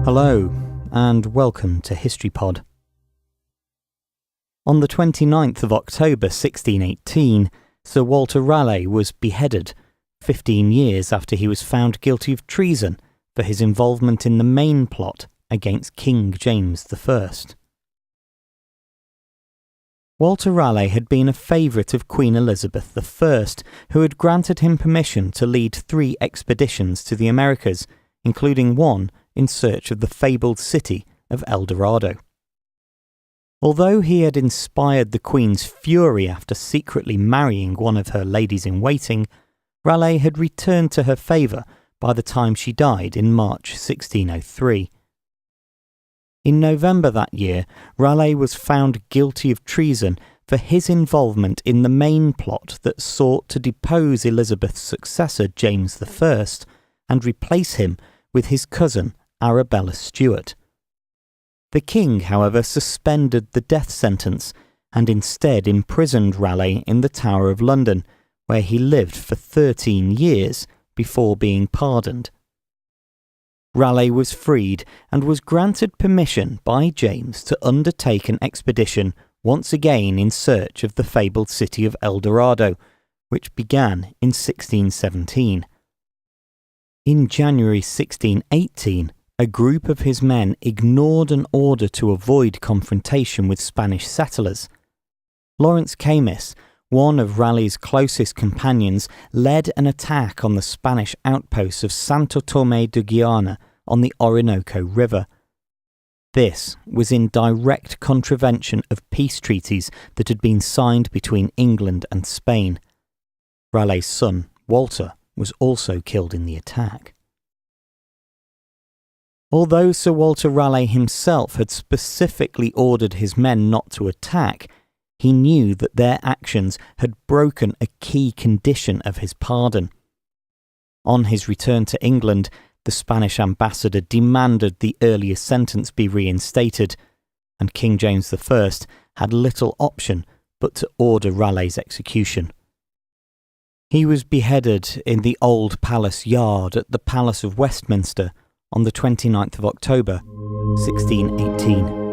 Hello, and welcome to HistoryPod. On the 29th of October 1618, Sir Walter Raleigh was beheaded, 15 years after he was found guilty of treason for his involvement in the main plot against King James I. Walter Raleigh had been a favourite of Queen Elizabeth I, who had granted him permission to lead 3 expeditions to the Americas, including one in search of the fabled city of El Dorado. Although he had inspired the Queen's fury after secretly marrying one of her ladies-in-waiting, Raleigh had returned to her favour by the time she died in March 1603. In November that year, Raleigh was found guilty of treason for his involvement in the main plot that sought to depose Elizabeth's successor James I and replace him with his cousin Arabella Stuart. The king, however, suspended the death sentence and instead imprisoned Raleigh in the Tower of London, where he lived for 13 years before being pardoned. Raleigh was freed and was granted permission by James to undertake an expedition once again in search of the fabled city of El Dorado, which began in 1617. In January 1618, a group of his men ignored an order to avoid confrontation with Spanish settlers. Lawrence Keymis, one of Raleigh's closest companions, led an attack on the Spanish outpost of Santo Tomé de Guayana on the Orinoco River. This was in direct contravention of peace treaties that had been signed between England and Spain. Raleigh's son, Walter, was also killed in the attack. Although Sir Walter Raleigh himself had specifically ordered his men not to attack, he knew that their actions had broken a key condition of his pardon. On his return to England, the Spanish ambassador demanded the earlier sentence be reinstated, and King James I had little option but to order Raleigh's execution. He was beheaded in the Old Palace Yard at the Palace of Westminster on the 29th of October, 1618.